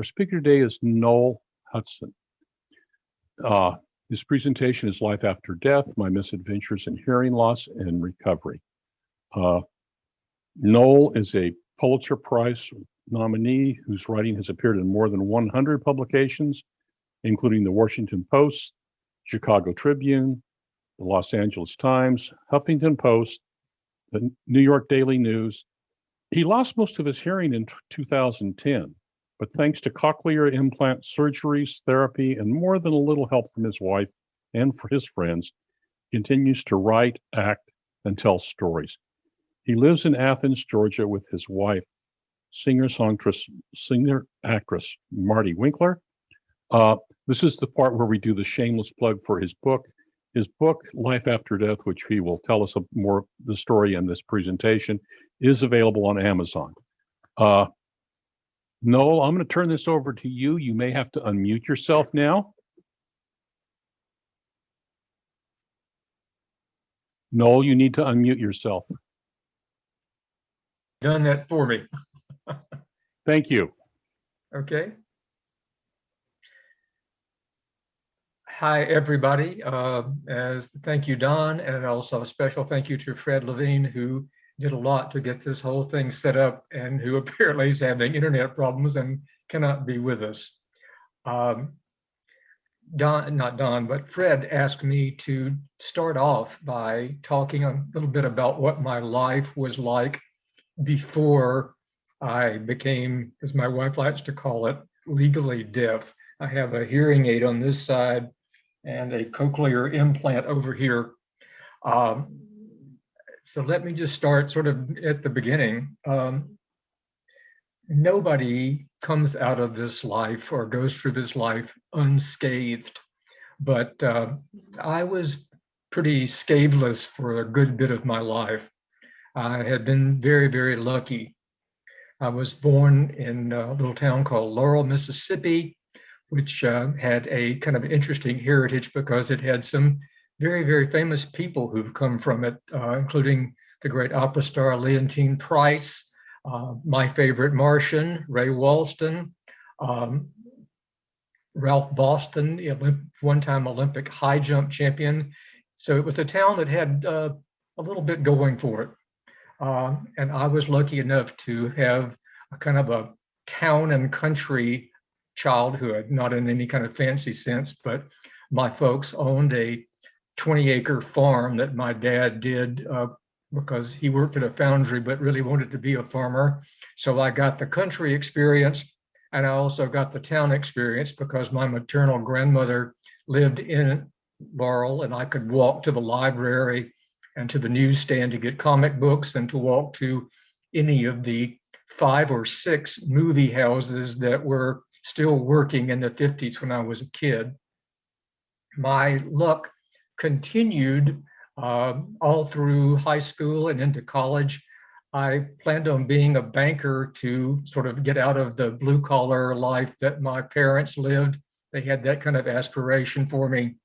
Our speaker today is Noel Holston. His presentation is Life After Death, My Misadventures in Hearing Loss and Recovery. Noel is a Pulitzer Prize nominee whose writing has appeared in more than 100 publications, including the Washington Post, Chicago Tribune, the Los Angeles Times, Huffington Post, the New York Daily News. He lost most of his hearing in 2010, but thanks to cochlear implant surgeries, therapy, and more than a little help from his wife and for his friends, continues to write, act, and tell stories. He lives in Athens, Georgia with his wife, singer-actress Marty Winkler. This is the part where we do the shameless plug for his book. His book, Life After Death, which he will tell us more the story in this presentation, is available on Amazon. Noel, I'm going to turn this over to you. You may have to unmute yourself now. Noel, you need to unmute yourself. Done that for me. Thank you. Okay. Hi, everybody. Thank you, Don, and also a special thank you to Fred Levine, who did a lot to get this whole thing set up and who apparently is having internet problems and cannot be with us. Fred asked me to start off by talking a little bit about what my life was like before I became, as my wife likes to call it, legally deaf. I have a hearing aid on this side and a cochlear implant over here. So let me just start sort of at the beginning. Nobody comes out of this life or goes through this life unscathed, but I was pretty scatheless for a good bit of my life. I had been very, very lucky. I was born in a little town called Laurel, Mississippi, which had a kind of interesting heritage because it had some very, very famous people who've come from it, including the great opera star Leontyne Price, my favorite Martian, Ray Walston, Ralph Boston, one-time Olympic high jump champion. So it was a town that had a little bit going for it. And I was lucky enough to have a kind of a town and country childhood, not in any kind of fancy sense, but my folks owned a 20-acre farm that my dad did because he worked at a foundry but really wanted to be a farmer. So I got the country experience and I also got the town experience because my maternal grandmother lived in Laurel and I could walk to the library and to the newsstand to get comic books and to walk to any of the 5 or 6 movie houses that were still working in the 50s when I was a kid. My luck continued all through high school and into college. I planned on being a banker to sort of get out of the blue collar life that my parents lived. They had that kind of aspiration for me.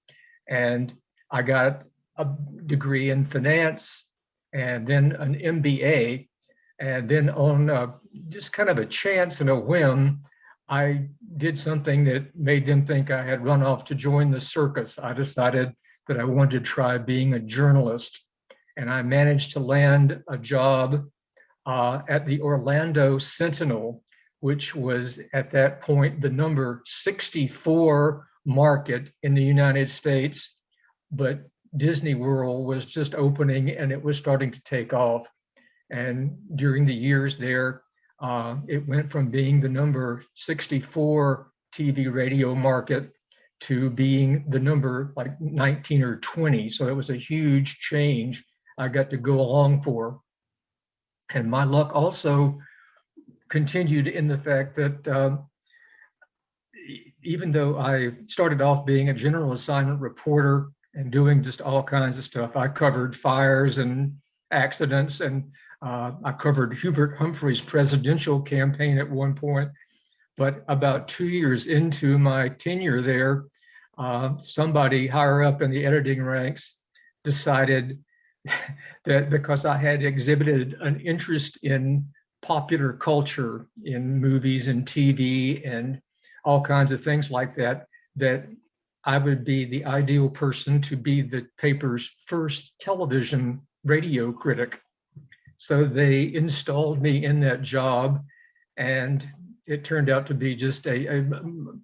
And I got a degree in finance and then an MBA. And then on just kind of a chance and a whim, I did something that made them think I had run off to join the circus. I decided that I wanted to try being a journalist. And I managed to land a job at the Orlando Sentinel, which was at that point the number 64 market in the United States. But Disney World was just opening and it was starting to take off. And during the years there, it went from being the number 64 TV radio market to being the number like 19 or 20. So it was a huge change I got to go along for. And my luck also continued in the fact that even though I started off being a general assignment reporter and doing just all kinds of stuff, I covered fires and accidents and I covered Hubert Humphrey's presidential campaign at one point, but about 2 years into my tenure there, somebody higher up in the editing ranks decided that because I had exhibited an interest in popular culture, in movies and TV and all kinds of things like that, that I would be the ideal person to be the paper's first television radio critic. So they installed me in that job, and it turned out to be just a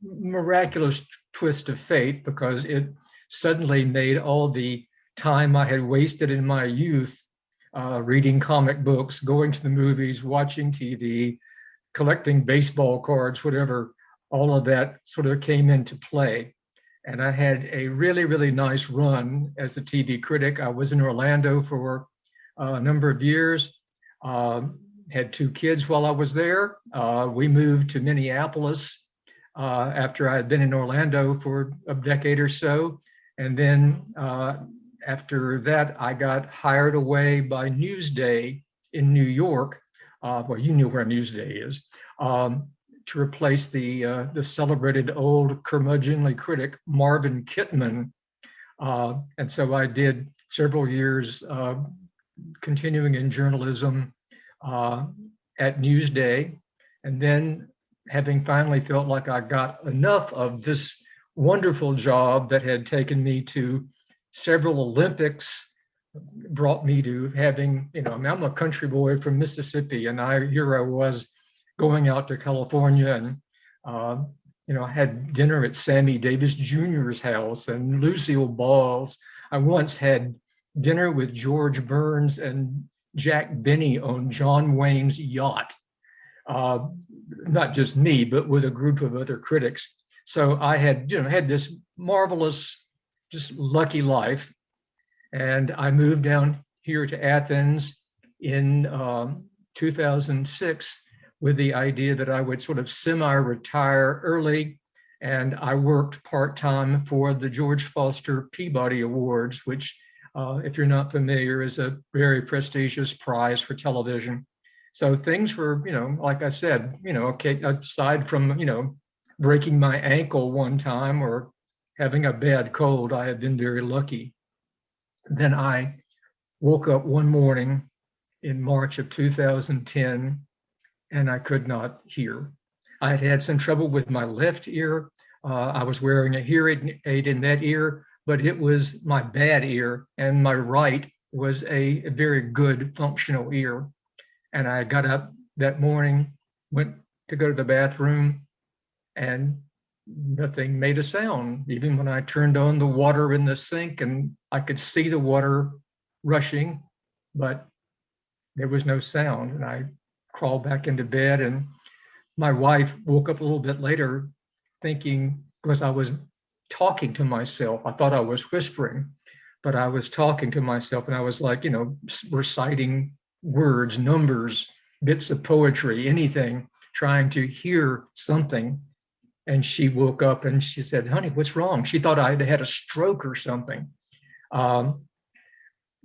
miraculous twist of fate, because it suddenly made all the time I had wasted in my youth reading comic books, going to the movies, watching TV, collecting baseball cards, whatever, all of that sort of came into play. And I had a really, really nice run as a TV critic. I was in Orlando for a number of years, had 2 kids while I was there. We moved to Minneapolis after I had been in Orlando for a decade or so. And then after that, I got hired away by Newsday in New York. Well, you knew where Newsday is, to replace the celebrated old curmudgeonly critic Marvin Kittman. And so I did several years continuing in journalism at Newsday. And then, having finally felt like I got enough of this wonderful job that had taken me to several Olympics, brought me to having, I'm a country boy from Mississippi, and here I was going out to California, and I had dinner at Sammy Davis Jr.'s house and Lucille Ball's. I once had dinner with George Burns and Jack Benny on John Wayne's yacht. Not just me, but with a group of other critics. So I had, had this marvelous, just lucky life. And I moved down here to Athens in 2006 with the idea that I would sort of semi-retire early. And I worked part-time for the George Foster Peabody Awards, which, if you're not familiar, is a very prestigious prize for television. So things were, like I said, okay, aside from, breaking my ankle one time or having a bad cold, I have been very lucky. Then I woke up one morning in March of 2010, and I could not hear. I had had some trouble with my left ear. I was wearing a hearing aid in that ear, but it was my bad ear, and my right was a very good functional ear. And I got up that morning, went to go to the bathroom, and nothing made a sound. Even when I turned on the water in the sink, and I could see the water rushing, but there was no sound. And I crawled back into bed, and my wife woke up a little bit later thinking, because I was talking to myself, I thought I was whispering, but I was talking to myself, and I was like, reciting words, numbers, bits of poetry, anything, trying to hear something. And she woke up and she said, "Honey, what's wrong?" She thought I had had a stroke or something.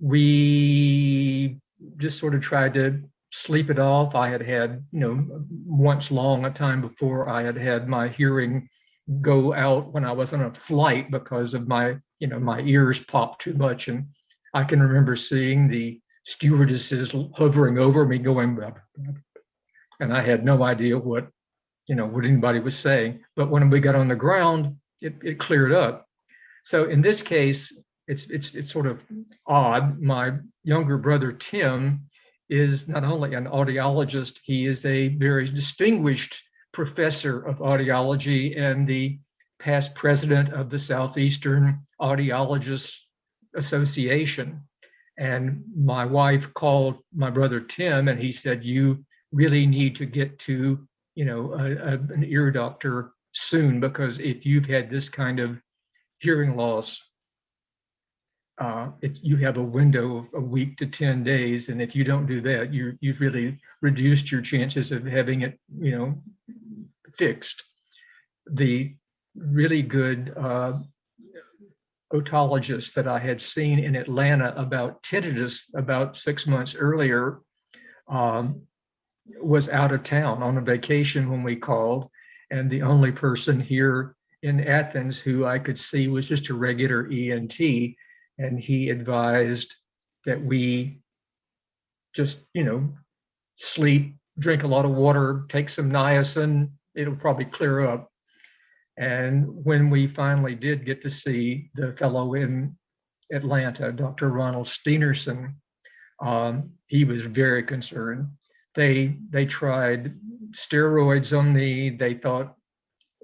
We just sort of tried to sleep it off. I had had, once long a time before, I had had my hearing go out when I was on a flight because of my, my ears popped too much. And I can remember seeing the stewardesses hovering over me going, and I had no idea what anybody was saying. But when we got on the ground, it cleared up. So in this case, it's sort of odd. My younger brother, Tim, is not only an audiologist, he is a very distinguished professor of audiology and the past president of the Southeastern Audiologists Association. And my wife called my brother Tim, and he said, "You really need to get to an ear doctor soon, because if you've had this kind of hearing loss, you have a window of a week to 10 days. And if you don't do that, you've really reduced your chances of having it, fixed." The really good otologist that I had seen in Atlanta about tinnitus about 6 months earlier was out of town on a vacation when we called, and the only person here in Athens who I could see was just a regular ENT, and he advised that we just, sleep, drink a lot of water, take some niacin, it'll probably clear up. And when we finally did get to see the fellow in Atlanta, Dr. Ronald Steenerson, he was very concerned. They tried steroids on me. They thought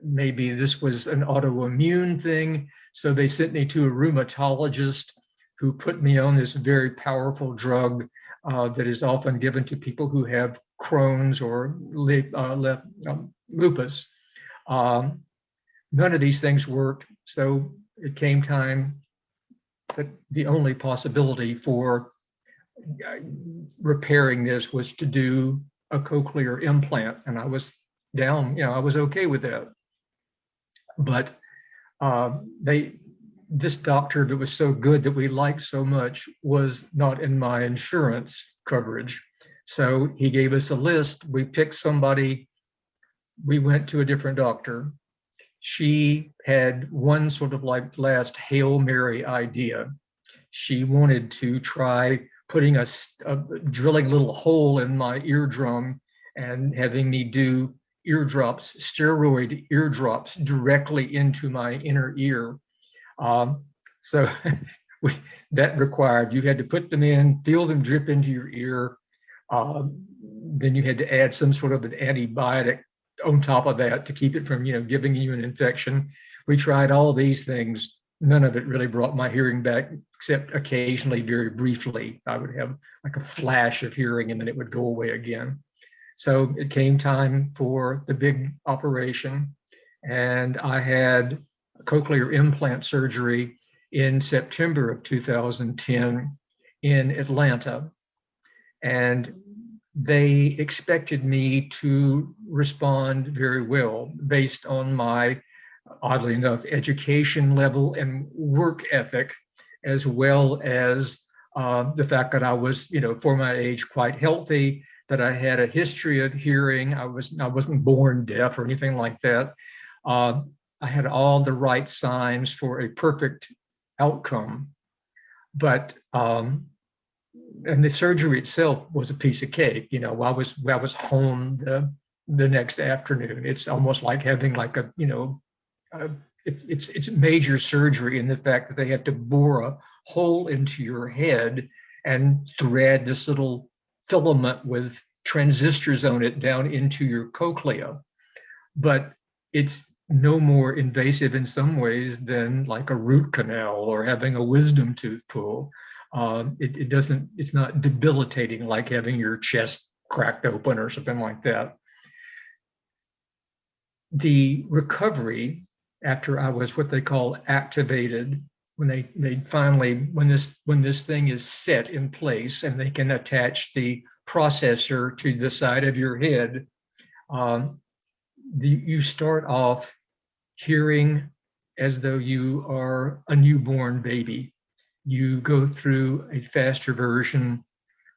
maybe this was an autoimmune thing. So they sent me to a rheumatologist who put me on this very powerful drug that is often given to people who have Crohn's or lupus. None of these things worked. So it came time that the only possibility for repairing this was to do a cochlear implant. And I was down, I was okay with that. But this doctor that was so good that we liked so much was not in my insurance coverage. So he gave us a list. We picked somebody. We went to a different doctor. She had one sort of like last Hail Mary idea. She wanted to try putting drilling a little hole in my eardrum and having me do eardrops, steroid eardrops directly into my inner ear. So that required, you had to put them in, feel them drip into your ear. Then you had to add some sort of an antibiotic on top of that to keep it from, giving you an infection. We tried all these things. None of it really brought my hearing back, except occasionally, very briefly, I would have like a flash of hearing and then it would go away again. So it came time for the big operation, and I had cochlear implant surgery in September of 2010 in Atlanta. And they expected me to respond very well based on my, oddly enough, education level and work ethic, as well as the fact that I was, for my age, quite healthy, that I had a history of hearing. I wasn't born deaf or anything like that. I had all the right signs for a perfect outcome. But and the surgery itself was a piece of cake. I was home the next afternoon. It's almost like having like it's major surgery in the fact that they have to bore a hole into your head and thread this little filament with transistors on it down into your cochlea. But it's no more invasive in some ways than like a root canal or having a wisdom tooth pulled. It's not debilitating like having your chest cracked open or something like that. The recovery after I was what they call activated, when they finally, when this thing is set in place and they can attach the processor to the side of your head, you start off hearing as though you are a newborn baby. You go through a faster version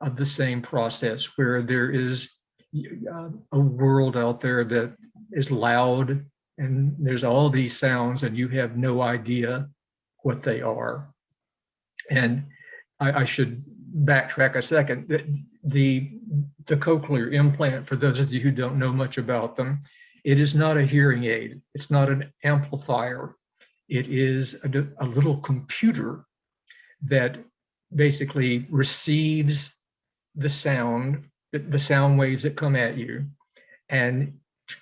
of the same process where there is a world out there that is loud and there's all these sounds and you have no idea what they are. And I should backtrack a second. The cochlear implant, for those of you who don't know much about them, it is not a hearing aid. It's not an amplifier. It is a little computer that basically receives the sound waves that come at you and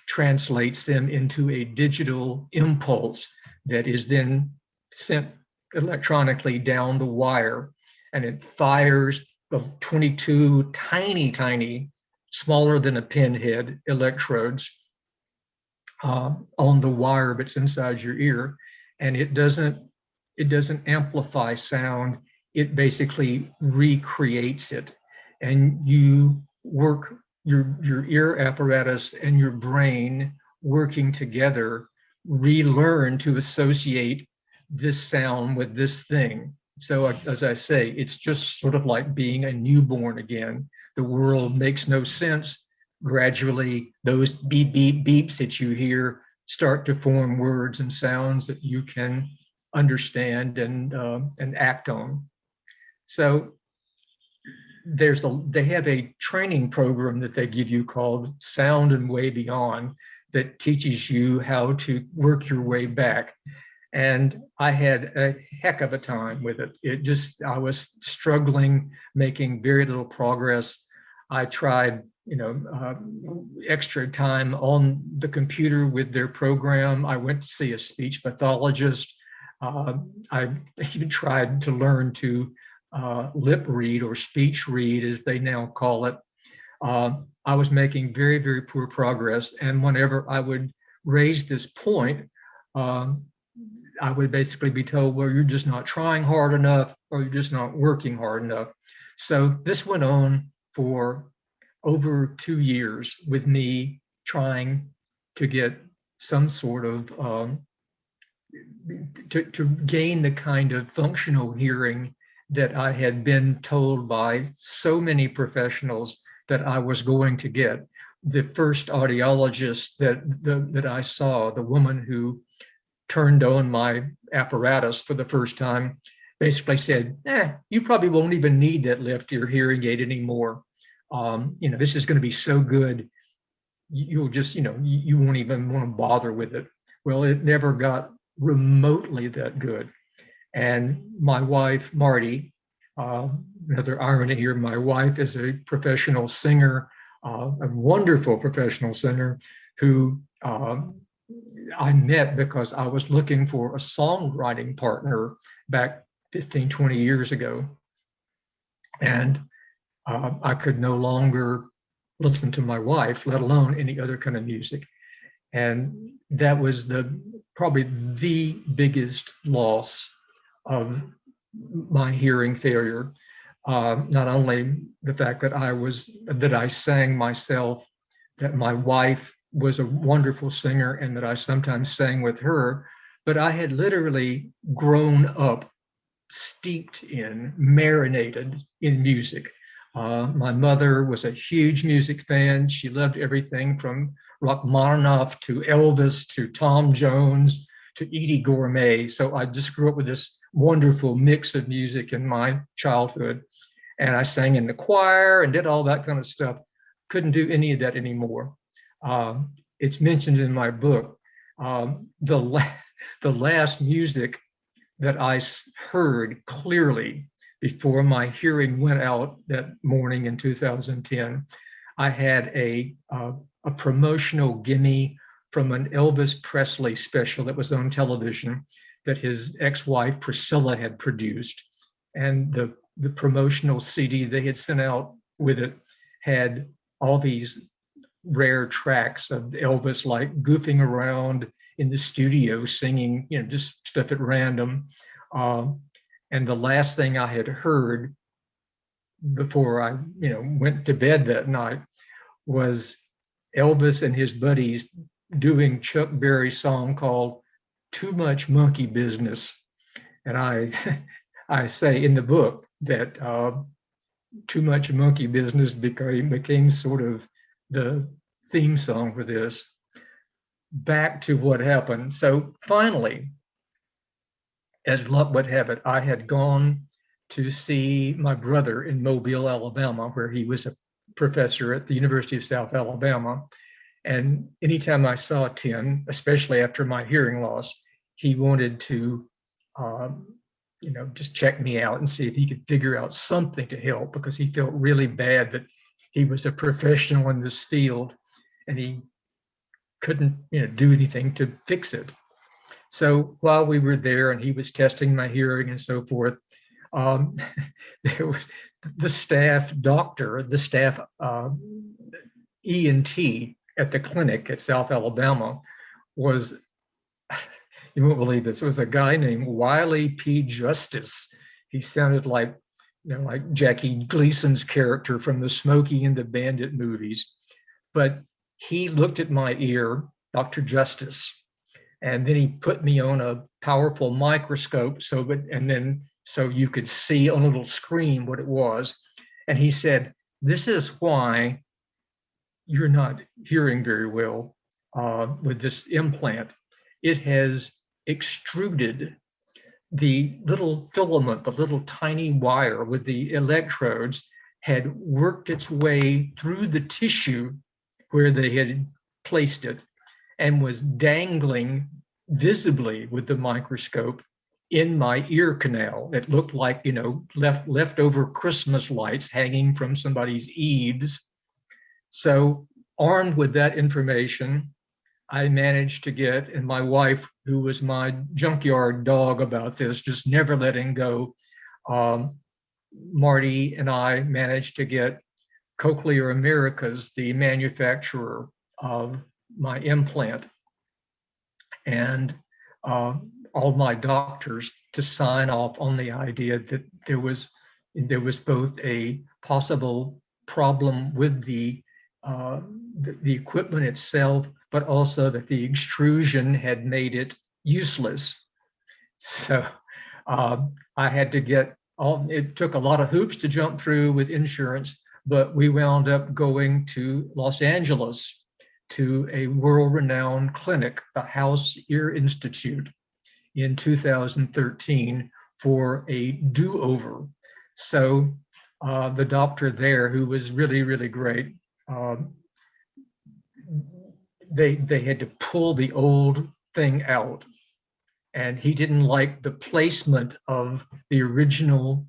translates them into a digital impulse that is then sent electronically down the wire, and it fires the 22 tiny, smaller than a pinhead electrodes on the wire that's inside your ear, and it doesn't amplify sound. It basically recreates it, and you work your ear apparatus and your brain working together, relearn to associate this sound with this thing. So as I say, it's just sort of like being a newborn again. The world makes no sense. Gradually, those beep, beep, beeps that you hear start to form words and sounds that you can understand and act on. So they have a training program that they give you called Sound and Way Beyond that teaches you how to work your way back. And I had a heck of a time with it. I was struggling, making very little progress. I tried, extra time on the computer with their program. I went to see a speech pathologist. I even tried to learn to lip read, or speech read, as they now call it. I was making very, very poor progress. And whenever I would raise this point, I would basically be told, well, you're just not trying hard enough, or you're just not working hard enough. So this went on for over 2 years with me trying to get some sort of, to gain the kind of functional hearing that I had been told by so many professionals that I was going to get. The first audiologist that I saw, the woman who turned on my apparatus for the first time, basically said, you probably won't even need that left ear hearing aid anymore. This is going to be so good, you'll just, you won't even want to bother with it. Well, it never got remotely that good. And my wife, Marty, another irony here, my wife is a professional singer, a wonderful professional singer who I met because I was looking for a songwriting partner back 15, 20 years ago. And I could no longer listen to my wife, let alone any other kind of music. And that was probably the biggest loss of my hearing failure. Not only the fact that I sang myself, that my wife was a wonderful singer and that I sometimes sang with her, but I had literally grown up steeped in, marinated in music. My mother was a huge music fan. She loved everything from Rachmaninoff to Elvis to Tom Jones to Edie Gourmet. So I just grew up with this wonderful mix of music in my childhood. And I sang in the choir and did all that kind of stuff. Couldn't do any of that anymore. It's mentioned in my book. The last music that I heard clearly before my hearing went out that morning in 2010, I had a promotional gimme from an Elvis Presley special that was on television that his ex-wife Priscilla had produced. And the promotional CD they had sent out with it had all these rare tracks of Elvis, like goofing around in the studio singing, just stuff at random. And the last thing I had heard before I, went to bed that night was Elvis and his buddies doing Chuck Berry's song called "Too Much Monkey Business." And I say in the book that "Too Much Monkey Business" became sort of the theme song for this. Back to what happened. So finally, as luck would have it, I had gone to see my brother in Mobile, Alabama, where he was a professor at the University of South Alabama. And anytime I saw Tim, especially after my hearing loss, he wanted to, just check me out and see if he could figure out something to help, because he felt really bad that he was a professional in this field and he couldn't, do anything to fix it. So while we were there and he was testing my hearing and so forth, there was the staff doctor, the staff ENT at the clinic at South Alabama was, you won't believe this, it was a guy named Wiley P. Justice. He sounded like, like Jackie Gleason's character from the Smokey and the Bandit movies. But he looked at my ear, Dr. Justice, and then he put me on a powerful microscope so you could see on a little screen what it was. And he said, "This is why you're not hearing very well with this implant. It has extruded the little filament, the little tiny wire with the electrodes had worked its way through the tissue where they had placed it. and was dangling visibly with the microscope in my ear canal. It looked like, leftover Christmas lights hanging from somebody's eaves. So armed with that information, I managed to get, and my wife, who was my junkyard dog about this, just never letting go, Marty and I managed to get Cochlear Americas, the manufacturer of my implant, and all my doctors to sign off on the idea that there was both a possible problem with the equipment itself, but also that the extrusion had made it useless. So I had to get it took a lot of hoops to jump through with insurance, but we wound up going to Los Angeles to a world-renowned clinic, the House Ear Institute, in 2013 for a do-over. So the doctor there, who was really, really great, they had to pull the old thing out, and he didn't like the placement of the original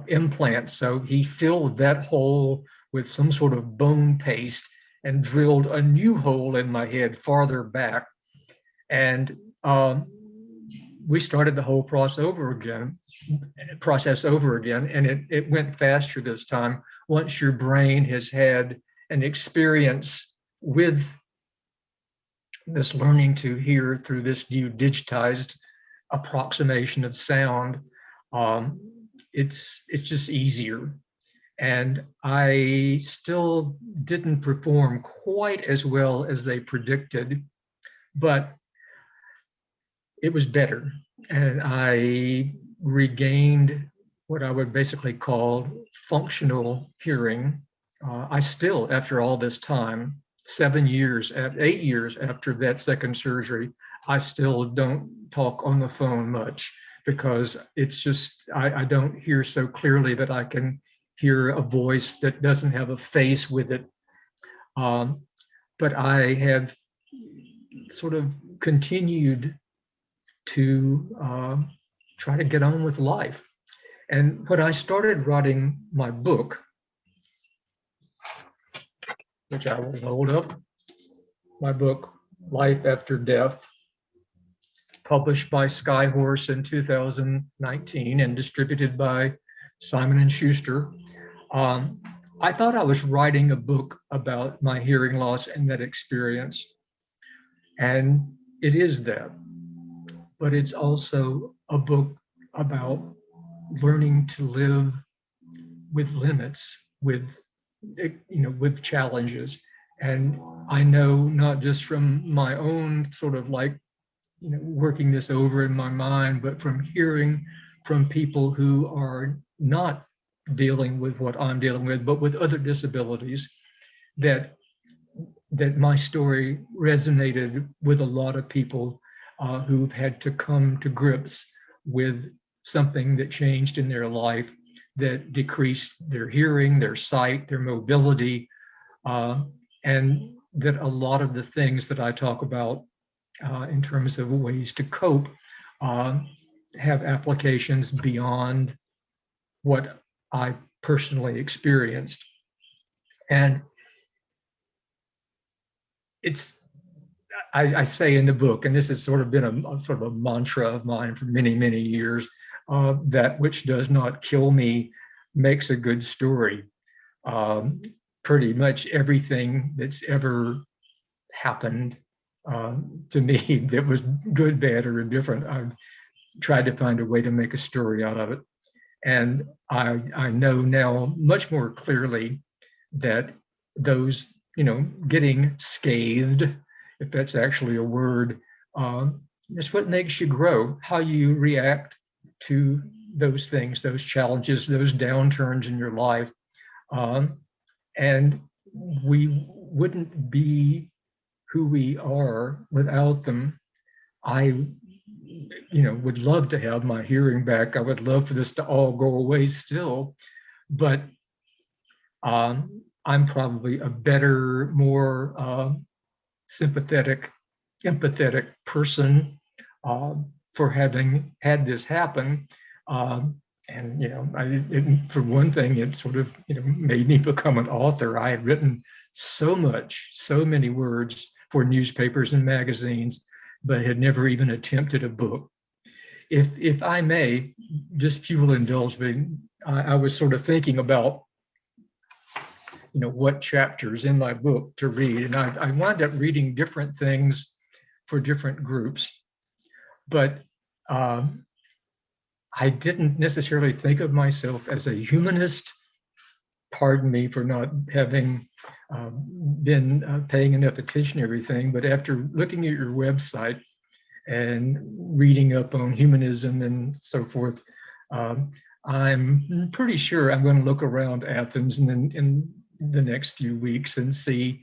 implant. So he filled that hole with some sort of bone paste and drilled a new hole in my head farther back. And we started the whole process over again, and it went faster this time. Once your brain has had an experience with this learning to hear through this new digitized approximation of sound, it's just easier. And I still didn't perform quite as well as they predicted, but it was better. And I regained what I would basically call functional hearing. I still, after all this time, 8 years after that second surgery, I still don't talk on the phone much, because it's just, I don't hear so clearly that I can hear a voice that doesn't have a face with it. But I have sort of continued to try to get on with life. And when I started writing my book, which I will hold up, my book, Life After Death, published by Skyhorse in 2019 and distributed by Simon & Schuster. I thought I was writing a book about my hearing loss and that experience. And it is that. But it's also a book about learning to live with limits, with challenges. And I know, not just from my own sort of working this over in my mind, but from hearing from people who are not dealing with what I'm dealing with, but with other disabilities, that my story resonated with a lot of people who've had to come to grips with something that changed in their life, that decreased their hearing, their sight, their mobility, and that a lot of the things that I talk about in terms of ways to cope have applications beyond what I personally experienced. And I say in the book, and this has sort of been a sort of a mantra of mine for many, many years, that which does not kill me makes a good story. Pretty much everything that's ever happened to me that was good, bad, or indifferent, I've tried to find a way to make a story out of it. And I know now much more clearly that those, getting scathed, if that's actually a word, it's what makes you grow, how you react to those things, those challenges, those downturns in your life. And we wouldn't be who we are without them. I would love to have my hearing back. I would love for this to all go away still, but I'm probably a better, more sympathetic, empathetic person for having had this happen. And for one thing, it sort of made me become an author. I had written so many words for newspapers and magazines, but had never even attempted a book. If I may, just if you will indulge me, I was sort of thinking about what chapters in my book to read, and I wound up reading different things for different groups, but I didn't necessarily think of myself as a humanist. Pardon me for not having been paying enough attention to everything, but after looking at your website and reading up on humanism and so forth, I'm pretty sure I'm going to look around Athens in the next few weeks and see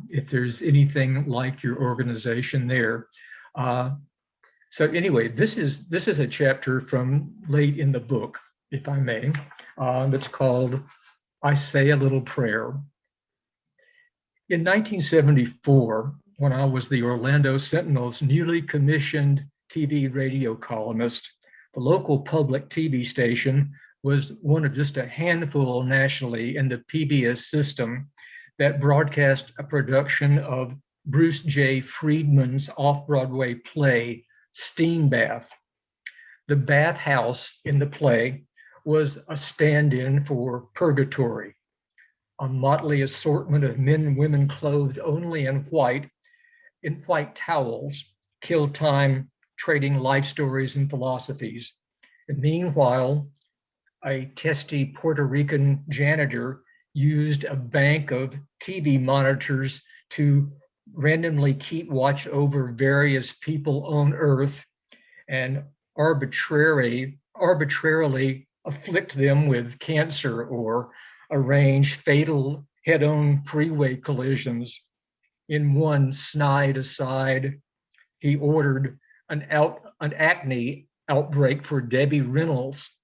if there's anything like your organization there. So anyway, this is a chapter from late in the book, if I may. It's called "I Say a Little Prayer." In 1974, when I was the Orlando Sentinel's newly commissioned TV radio columnist, the local public TV station was one of just a handful nationally in the PBS system that broadcast a production of Bruce J. Friedman's off-Broadway play, Steam Bath. The bathhouse in the play was a stand-in for purgatory, a motley assortment of men and women clothed only in white towels, kill time trading life stories and philosophies. And meanwhile, a testy Puerto Rican janitor used a bank of TV monitors to randomly keep watch over various people on Earth and arbitrarily afflict them with cancer or arrange fatal head-on freeway collisions. In one snide aside, he ordered an acne outbreak for Debbie Reynolds.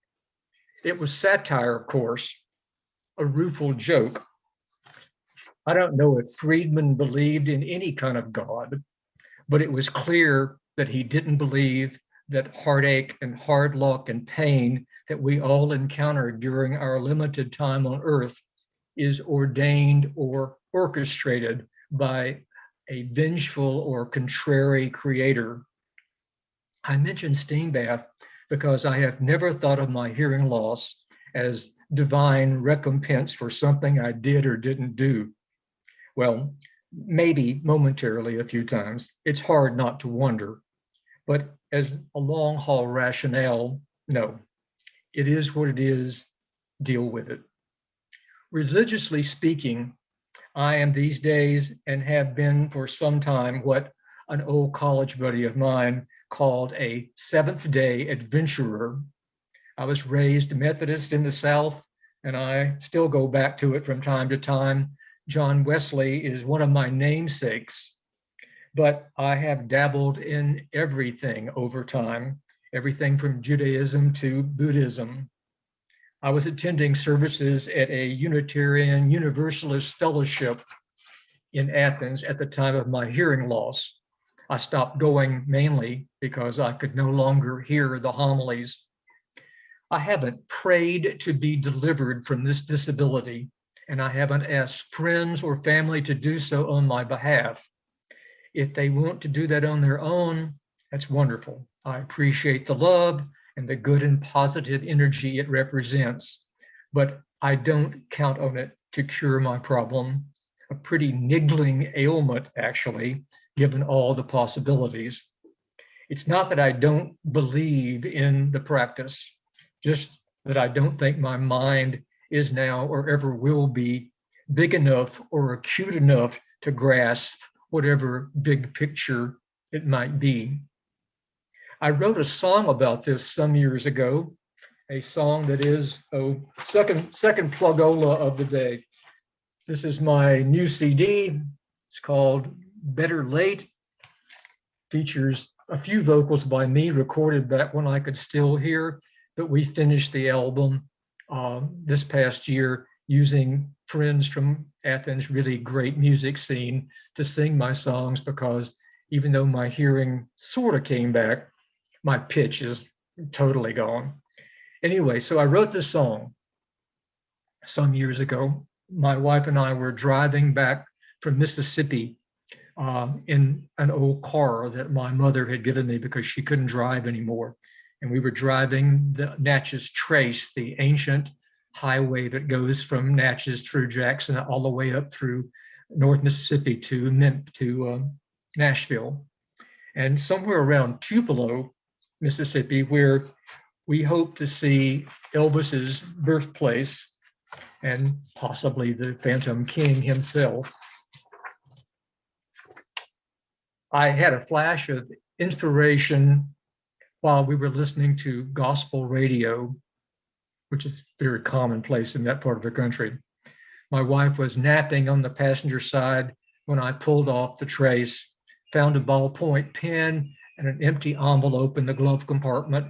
It was satire, of course, a rueful joke. I don't know if Friedman believed in any kind of God, but it was clear that he didn't believe that heartache and hard luck and pain that we all encounter during our limited time on Earth is ordained or orchestrated by a vengeful or contrary creator. I mentioned Steam Bath because I have never thought of my hearing loss as divine recompense for something I did or didn't do. Well, maybe momentarily a few times. It's hard not to wonder. But as a long haul rationale, no. It is what it is. Deal with it. Religiously speaking, I am these days and have been for some time what an old college buddy of mine called a Seventh-day adventurer. I was raised Methodist in the South, and I still go back to it from time to time. John Wesley is one of my namesakes, but I have dabbled in everything over time, everything from Judaism to Buddhism. I was attending services at a Unitarian Universalist fellowship in Athens at the time of my hearing loss. I stopped going mainly because I could no longer hear the homilies. I haven't prayed to be delivered from this disability, and I haven't asked friends or family to do so on my behalf. If they want to do that on their own, that's wonderful. I appreciate the love and the good and positive energy it represents, but I don't count on it to cure my problem. A pretty niggling ailment, actually, given all the possibilities. It's not that I don't believe in the practice, just that I don't think my mind is now or ever will be big enough or acute enough to grasp whatever big picture it might be. I wrote a song about this some years ago, a song that is second plugola of the day. This is my new CD. It's called Better Late. Features a few vocals by me recorded back when I could still hear, but we finished the album this past year using friends from Athens' really great music scene to sing my songs, because even though my hearing sort of came back, my pitch is totally gone. Anyway, so I wrote this song some years ago. My wife and I were driving back from Mississippi in an old car that my mother had given me because she couldn't drive anymore. And we were driving the Natchez Trace, the ancient highway that goes from Natchez through Jackson all the way up through North Mississippi to Nashville. And somewhere around Tupelo, Mississippi, where we hope to see Elvis's birthplace and possibly the Phantom King himself, I had a flash of inspiration while we were listening to gospel radio, which is very commonplace in that part of the country. My wife was napping on the passenger side when I pulled off the trace, found a ballpoint pen and an empty envelope in the glove compartment,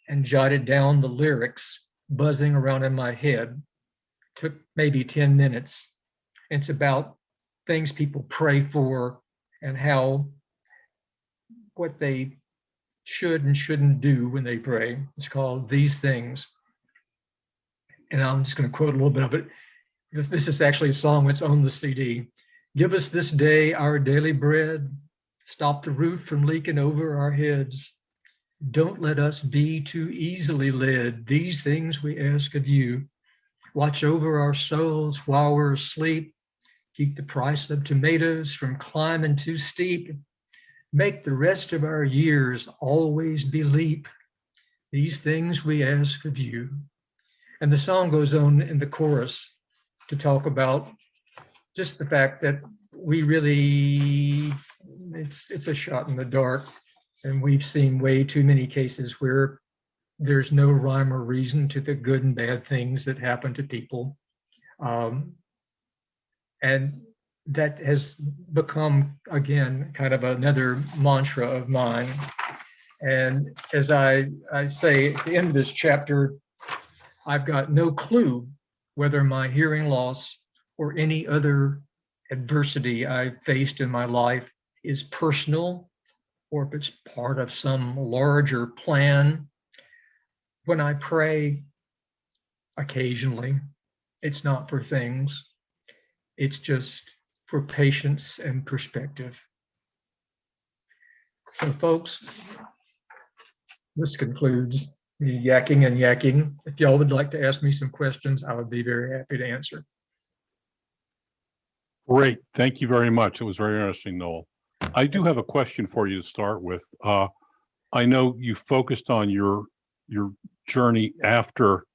and jotted down the lyrics buzzing around in my head. Took maybe 10 minutes. It's about things people pray for and how what they should and shouldn't do when they pray. It's called These Things. And I'm just going to quote a little bit of it. This is actually a song that's on the CD. Give us this day our daily bread. Stop the roof from leaking over our heads. Don't let us be too easily led. These things we ask of you. Watch over our souls while we're asleep. Keep the price of tomatoes from climbing too steep. Make the rest of our years always be leap. These things we ask of you. And the song goes on in the chorus to talk about just the fact that we really, it's a shot in the dark. And we've seen way too many cases where there's no rhyme or reason to the good and bad things that happen to people. And that has become, again, kind of another mantra of mine. And as I say at the end of this chapter, I've got no clue whether my hearing loss or any other adversity I've faced in my life is personal or if it's part of some larger plan. When I pray occasionally, it's not for things, it's just for patience and perspective. So folks, this concludes the yakking and yakking. If y'all would like to ask me some questions, I would be very happy to answer. Great. Thank you very much. It was very interesting, Noel. I do have a question for you to start with. I know you focused on your journey after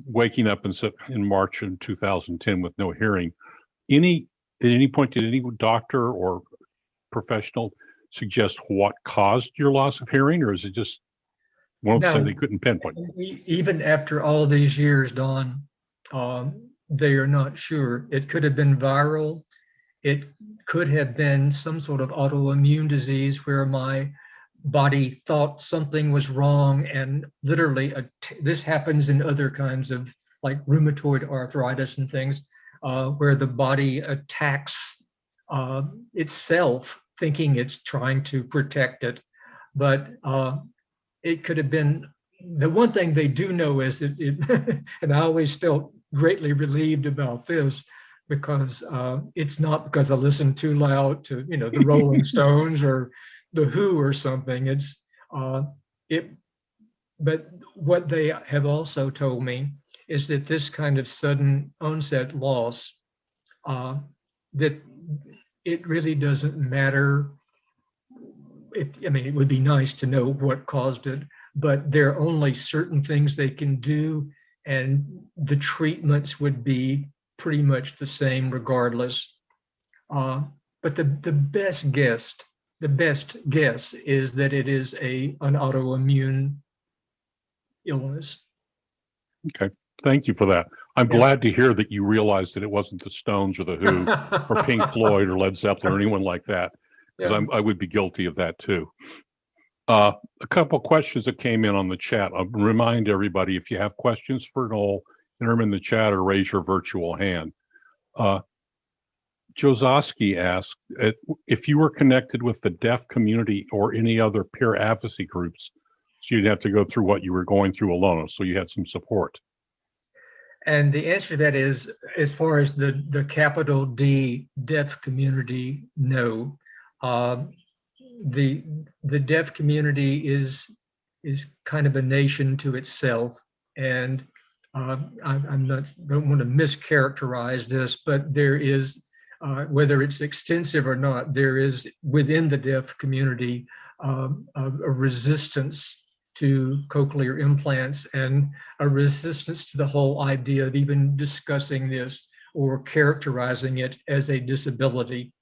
waking up in March in 2010 with no hearing. At any point, did any doctor or professional suggest what caused your loss of hearing, or is it just one of they couldn't pinpoint? Even after all these years, Don, they are not sure. It could have been viral. It could have been some sort of autoimmune disease where my body thought something was wrong, and literally this happens in other kinds of like rheumatoid arthritis and things where the body attacks itself thinking it's trying to protect it. But it could have been, the one thing they do know is that and I always felt greatly relieved about this, because it's not because I listened too loud to, the Rolling Stones or the Who or something. But what they have also told me is that this kind of sudden onset loss, that it really doesn't matter. It would be nice to know what caused it, but there are only certain things they can do, and the treatments would be pretty much the same regardless. But the best guess is that it is an autoimmune illness. Okay, thank you for that. I'm glad to hear that you realized that it wasn't the Stones or the Who or Pink Floyd or Led Zeppelin or anyone like that, because I would be guilty of that too. A couple questions that came in on the chat. I'll remind everybody, if you have questions for Noel, enter them in the chat or raise your virtual hand. Jozoski asked if you were connected with the deaf community or any other peer advocacy groups, so you'd have to go through what you were going through alone, so you had some support. And the answer to that is, as far as the capital D deaf community, no. The deaf community is kind of a nation to itself, and don't want to mischaracterize this, but there is, whether it's extensive or not, there is within the deaf community a resistance to cochlear implants and a resistance to the whole idea of even discussing this or characterizing it as a disability.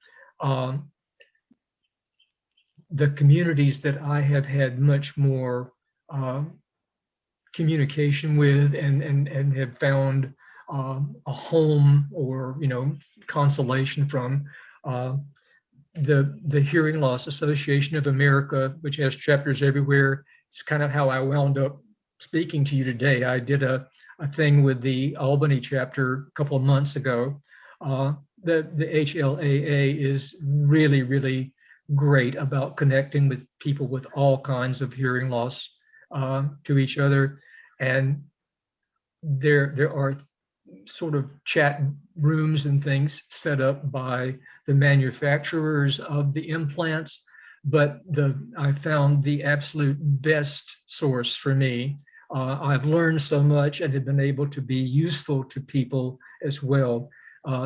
The communities that I have had much more communication with and have found a home or, you know, consolation from, the Hearing Loss Association of America, which has chapters everywhere. It's kind of how I wound up speaking to you today. I did a thing with the Albany chapter a couple of months ago. The HLAA is really, really great about connecting with people with all kinds of hearing loss to each other. And there are sort of chat rooms and things set up by the manufacturers of the implants, but I found the absolute best source for me. I've learned so much and have been able to be useful to people as well.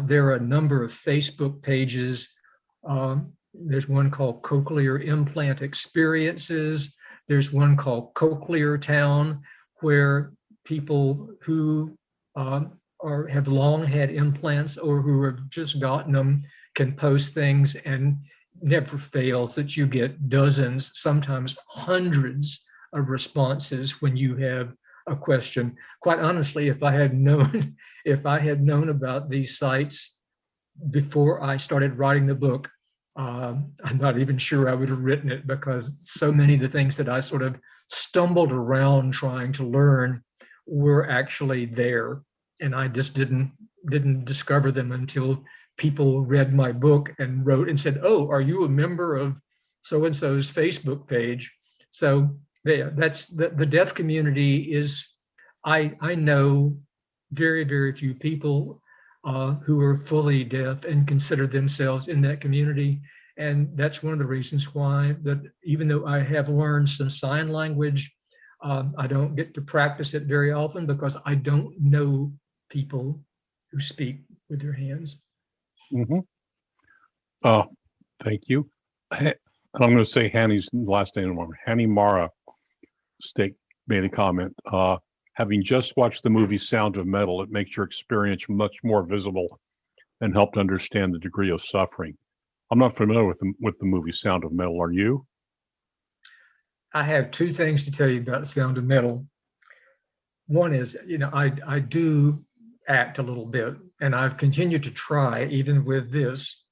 There are a number of Facebook pages. There's one called Cochlear Implant Experiences. There's one called Cochlear Town, where people who have long had implants or who have just gotten them can post things, and never fails that you get dozens, sometimes hundreds of responses when you have a question. Quite honestly, if I had known about these sites before I started writing the book, I'm not even sure I would have written it, because so many of the things that I sort of stumbled around trying to learn were actually there, and I just didn't discover them until people read my book and wrote and said, "Oh, are you a member of so-and-so's Facebook page?" So yeah, that's the deaf community is, I know very, very few people who are fully deaf and consider themselves in that community. And that's one of the reasons why that even though I have learned some sign language, I don't get to practice it very often because I don't know people who speak with their hands. Mm-hmm. Thank you. And I'm going to say Hanny's last name. Hanny Mara made a comment. Having just watched the movie Sound of Metal, it makes your experience much more visible and helped understand the degree of suffering. I'm not familiar with the movie Sound of Metal. Are you? I have two things to tell you about Sound of Metal. One is, you know, I do act a little bit, and I've continued to try even with this,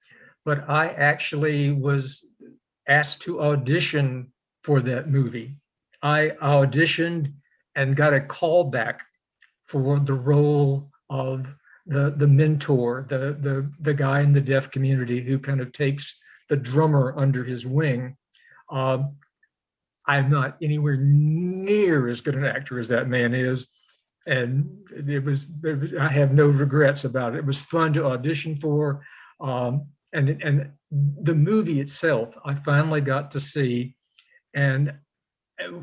but I actually was asked to audition for that movie. I auditioned and got a call back for the role of the mentor, the guy in the deaf community who kind of takes the drummer under his wing. I'm not anywhere near as good an actor as that man is, and I have no regrets about it. It was fun to audition for, and the movie itself I finally got to see, and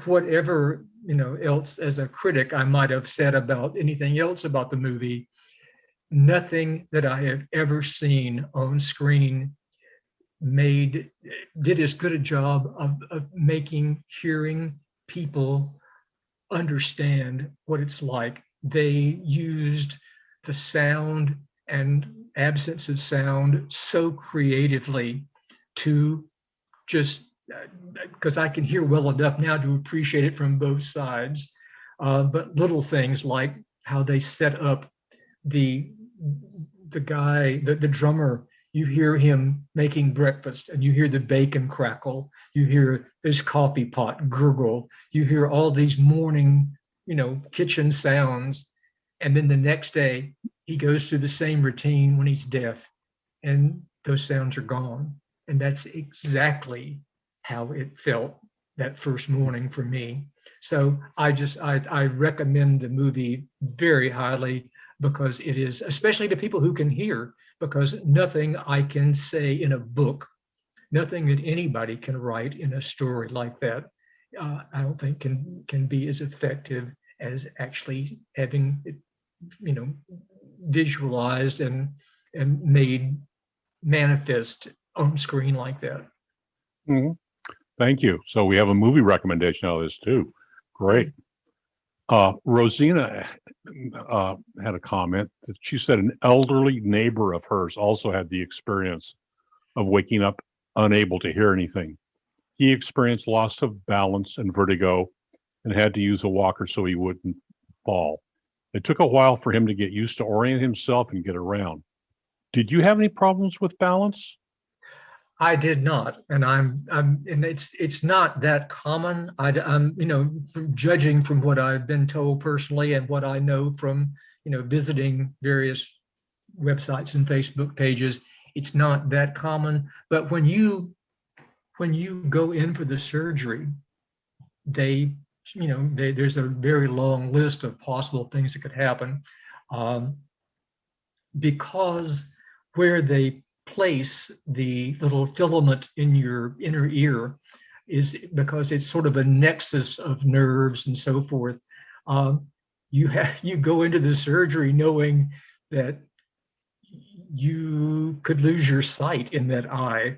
whatever, you know, else as a critic I might have said about anything else about the movie, nothing that I have ever seen on screen did as good a job of making hearing people understand what it's like. They used the sound and absence of sound so creatively to just, because I can hear well enough now to appreciate it from both sides, but little things like how they set up the guy, the drummer. You hear him making breakfast and you hear the bacon crackle, you hear this coffee pot gurgle, you hear all these morning, you know, kitchen sounds. And then the next day, he goes through the same routine when he's deaf, and those sounds are gone. And that's exactly how it felt that first morning for me. So I recommend the movie very highly, because it is, especially to people who can hear, because nothing I can say in a book, nothing that anybody can write in a story like that, I don't think can be as effective as actually having it, visualized and made manifest on screen like that. Mhm. Thank you. So we have a movie recommendation out of this too. Great. Rosina had a comment that she said an elderly neighbor of hers also had the experience of waking up unable to hear anything. He experienced loss of balance and vertigo and had to use a walker so he wouldn't fall. It took a while for him to get used to orient himself and get around. Did you have any problems with balance? I did not, and and it's not that common. I'm, from judging from what I've been told personally and what I know from, visiting various websites and Facebook pages, it's not that common. But when you go in for the surgery, there's a very long list of possible things that could happen, because where they place the little filament in your inner ear is because it's sort of a nexus of nerves and so forth. You go into the surgery knowing that you could lose your sight in that eye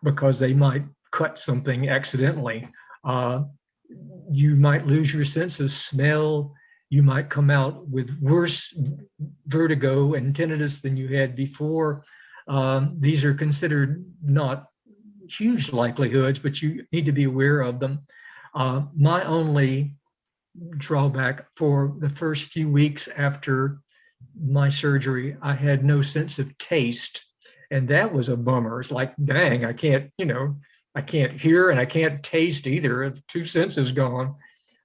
because they might cut something accidentally. You might lose your sense of smell. You might come out with worse vertigo and tinnitus than you had before. These are considered not huge likelihoods, but you need to be aware of them. My only drawback for the first few weeks after my surgery, I had no sense of taste. And that was a bummer. It's like, dang, I can't hear and I can't taste either. Two senses gone.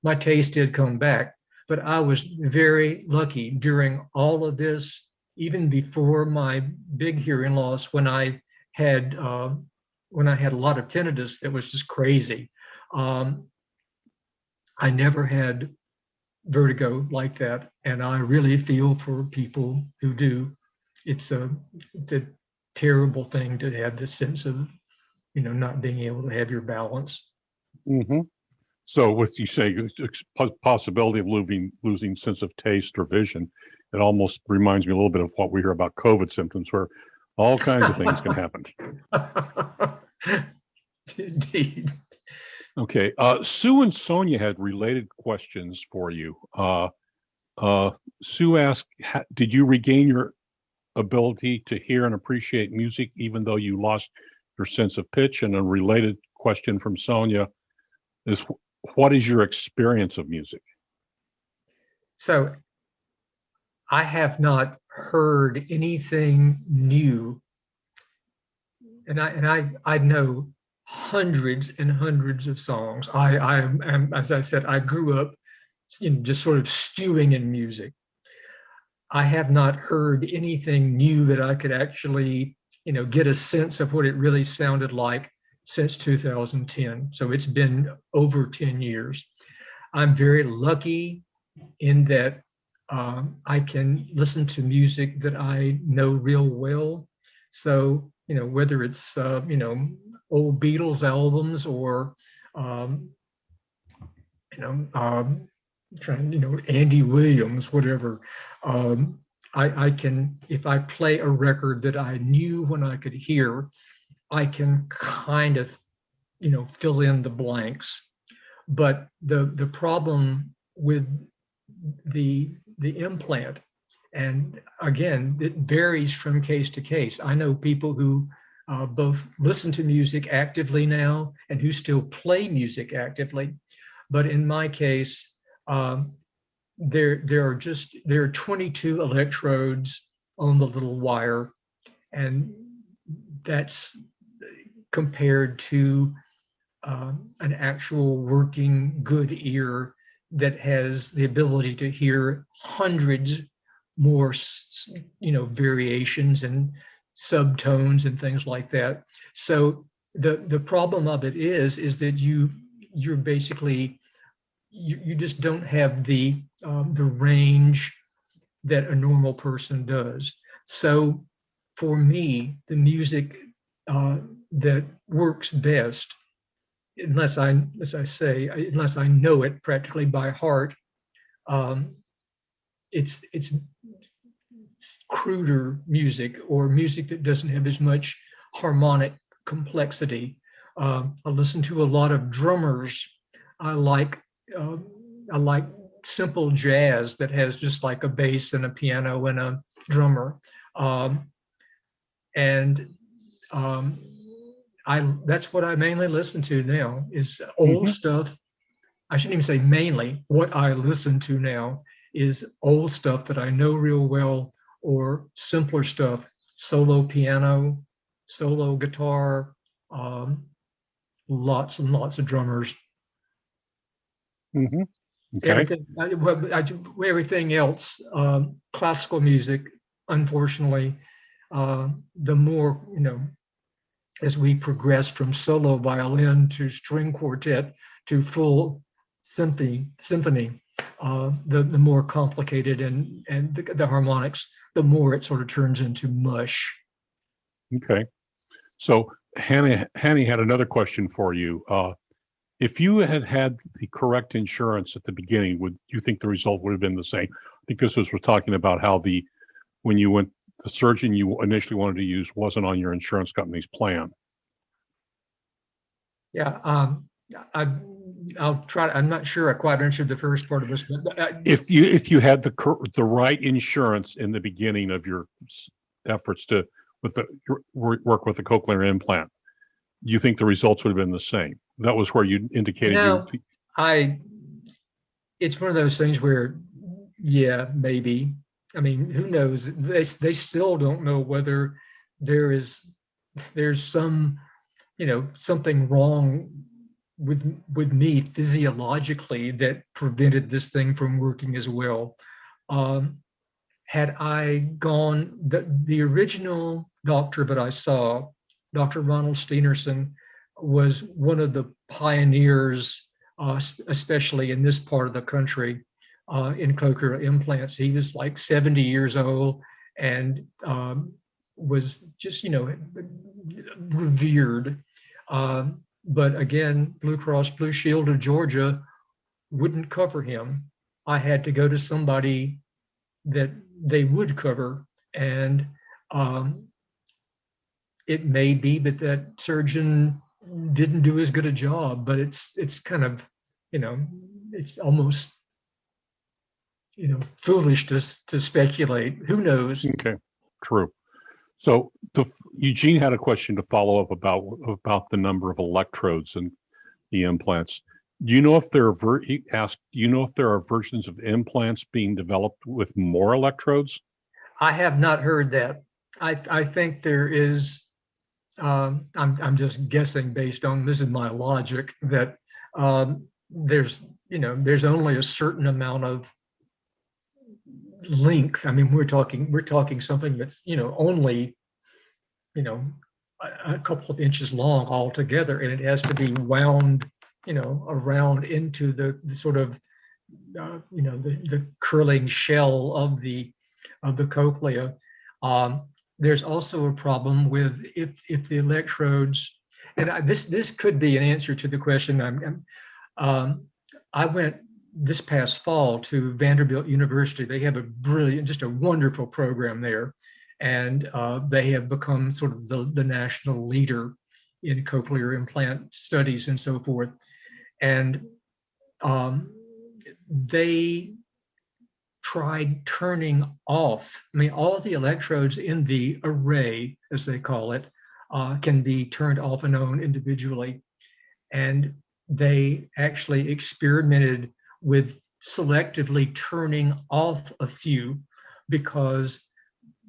My taste did come back, but I was very lucky during all of this, even before my big hearing loss, when I had a lot of tinnitus that was just crazy. I never had vertigo like that, and I really feel for people who do. It's a terrible thing to have this sense of, not being able to have your balance. Mm-hmm. So with you say possibility of losing sense of taste or vision, it almost reminds me a little bit of what we hear about COVID symptoms, where all kinds of things can happen. Indeed. Okay. Sue and Sonia had related questions for you. Sue asked, did you regain your ability to hear and appreciate music even though you lost your sense of pitch? And a related question from Sonia is, what is your experience of music? So I have not heard anything new, and I know hundreds and hundreds of songs. I am, as I said, I grew up, just sort of stewing in music. I have not heard anything new that I could actually, get a sense of what it really sounded like since 2010. So it's been over 10 years. I'm very lucky in that I can listen to music that I know real well. So, whether it's, old Beatles albums or, Andy Williams, whatever. I can, if I play a record that I knew when I could hear, I can kind of, fill in the blanks. But the problem with the implant, and again, it varies from case to case. I know people who both listen to music actively now and who still play music actively. But in my case, there are 22 electrodes on the little wire, and that's compared to an actual working good ear that has the ability to hear hundreds more, variations and subtones and things like that. So the problem of it is that you're basically, you just don't have the range that a normal person does. So for me, the music that works best, unless I know it practically by heart, it's cruder music, or music that doesn't have as much harmonic complexity. I listen to a lot of drummers. I like simple jazz that has just like a bass and a piano and a drummer. And that's what I mainly listen to now, is old stuff. I shouldn't even say mainly. What I listen to now is old stuff that I know real well, or simpler stuff, solo piano, solo guitar, lots and lots of drummers. Mm-hmm. Okay. Everything else, classical music, unfortunately, the more, as we progress from solo violin to string quartet to full symphony, the more complicated and the harmonics, the more it sort of turns into mush. Okay. So Hanny had another question for you. If you had had the correct insurance at the beginning, would you think the result would have been the same? I think this was, we're talking about how when you went, the surgeon you initially wanted to use wasn't on your insurance company's plan. Yeah, I'll try. I'm not sure I quite answered the first part of this, but if you had the right insurance in the beginning of your efforts to work with the cochlear implant, do you think the results would have been the same? That was where you indicated it's one of those things where, yeah, maybe. I mean, who knows? They still don't know whether there's some, something wrong with me physiologically that prevented this thing from working as well. Had I gone, the original doctor that I saw, Dr. Ronald Steenerson, was one of the pioneers, especially in this part of the country, in cochlear implants. He was like 70 years old and was just, revered. But again, Blue Cross Blue Shield of Georgia wouldn't cover him. I had to go to somebody that they would cover, and it may be that surgeon didn't do as good a job, but it's kind of, it's almost, foolish to speculate. Who knows? Okay, true. So Eugene had a question to follow up about the number of electrodes in the implants. Do you know if there are he asked, do you know if there are versions of implants being developed with more electrodes? I have not heard that. I think there is. I'm just guessing based on, this is my logic, that there's only a certain amount of length. I mean, we're talking something that's only a couple of inches long altogether, and it has to be wound around into the sort of the curling shell of the cochlea. There's also a problem with if the electrodes, and this could be an answer to the question. I went this past fall to Vanderbilt University. They have a brilliant, just a wonderful program there, and they have become sort of the national leader in cochlear implant studies and so forth. And they tried turning off, I mean, all the electrodes in the array, as they call it, can be turned off and on individually. And they actually experimented with selectively turning off a few because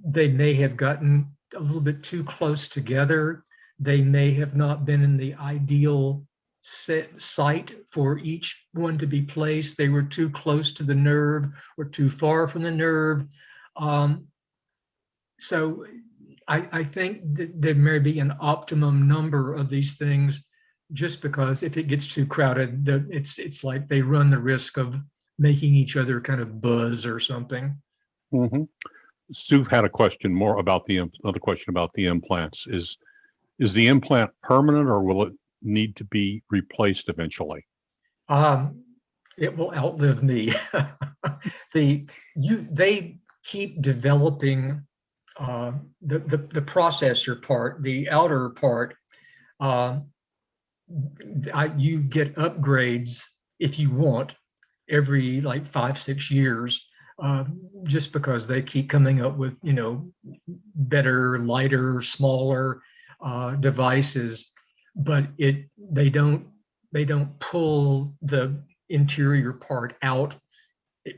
they may have gotten a little bit too close together. They may have not been in the ideal site for each one to be placed. They were too close to the nerve or too far from the nerve. So I think that there may be an optimum number of these things, just because if it gets too crowded, it's like they run the risk of making each other kind of buzz or something. Hmm. Sue had a question more about another question about the implants. Is the implant permanent, or will it need to be replaced eventually? It will outlive me. They keep developing the processor part, the outer part. Uh, you get upgrades if you want every like 5-6 years, just because they keep coming up with better, lighter, smaller devices, but they don't pull the interior part out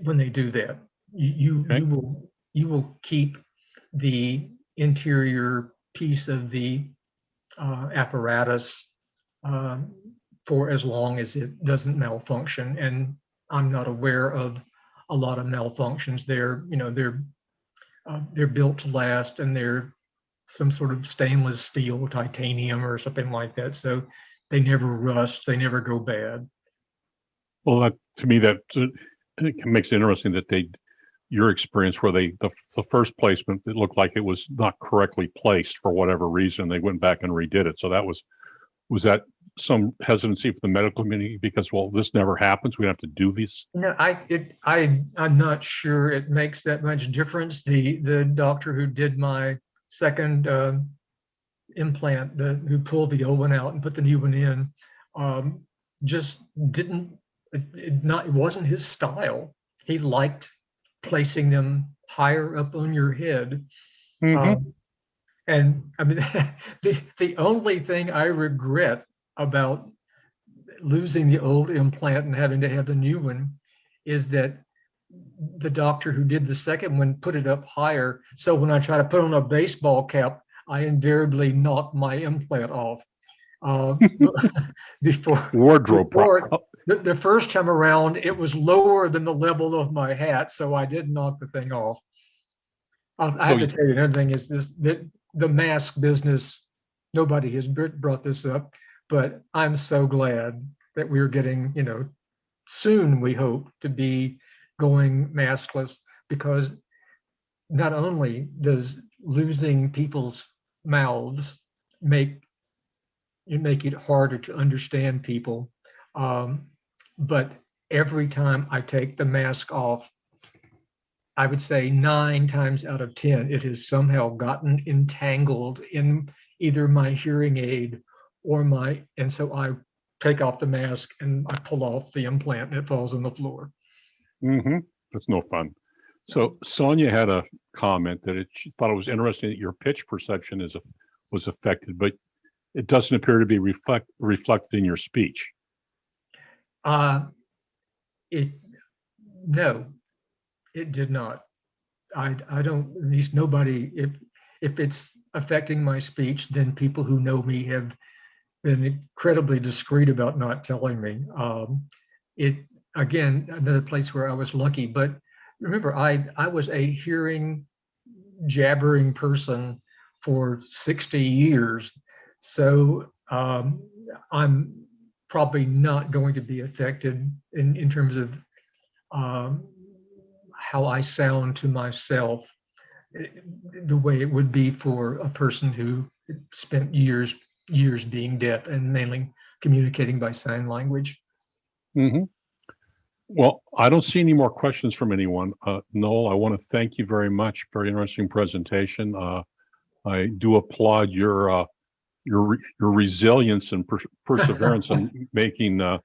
when they do that. You Okay. you will you will keep the interior piece of the apparatus um, for as long as it doesn't malfunction. And I'm not aware of a lot of malfunctions. They're built to last, and they're some sort of stainless steel, titanium, or something like that. So they never rust. They never go bad. Well, to me, it makes it interesting that your experience where the first placement, it looked like it was not correctly placed for whatever reason. They went back and redid it. So was that some hesitancy for the medical community because, well, this never happens. We have to do this. I'm not sure it makes that much difference. The doctor who did my second implant, who pulled the old one out and put the new one in, just didn't. It wasn't his style. He liked placing them higher up on your head. Mm-hmm. And I mean, the only thing I regret about losing the old implant and having to have the new one is that the doctor who did the second one put it up higher. So when I try to put on a baseball cap, I invariably knock my implant off. Uh, Wardrobe. The first time around, it was lower than the level of my hat, so I did knock the thing off. I have to tell you, another thing is that the mask business, nobody has brought this up, but I'm so glad that we're getting, soon, we hope, to be going maskless, because not only does losing people's mouths make it harder to understand people, but every time I take the mask off, I would say 9 times out of 10, it has somehow gotten entangled in either my hearing aid and so I take off the mask and I pull off the implant and it falls on the floor. Mm-hmm. That's no fun. So Sonia had a comment that she thought it was interesting that your pitch perception was affected, but it doesn't appear to be reflected in your speech. No, it did not. I don't, at least nobody, if it's affecting my speech, then people who know me have been incredibly discreet about not telling me. Again, another place where I was lucky, but remember, I was a hearing, jabbering person for 60 years. So I'm probably not going to be affected in terms of how I sound to myself, the way it would be for a person who spent years being deaf and mainly communicating by sign language. Mm-hmm. Well, I don't see any more questions from anyone. Noel, I want to thank you very much. Very interesting presentation. I do applaud your resilience and perseverance in making the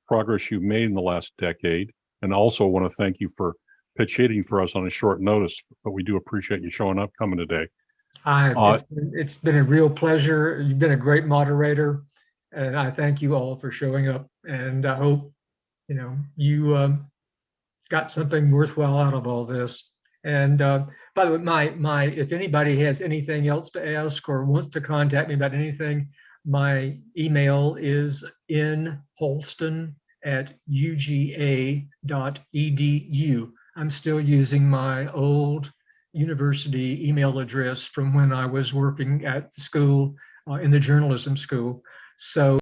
progress you've made in the last decade. And also want to thank you for pitch hitting for us on a short notice. But we do appreciate you showing up, coming today. It's been a real pleasure. You've been a great moderator, and I thank you all for showing up. And I hope you got something worthwhile out of all this. And by the way, if anybody has anything else to ask or wants to contact me about anything, my email is nholston@uga.edu. I'm still using my old university email address from when I was working at the school, in the journalism school. So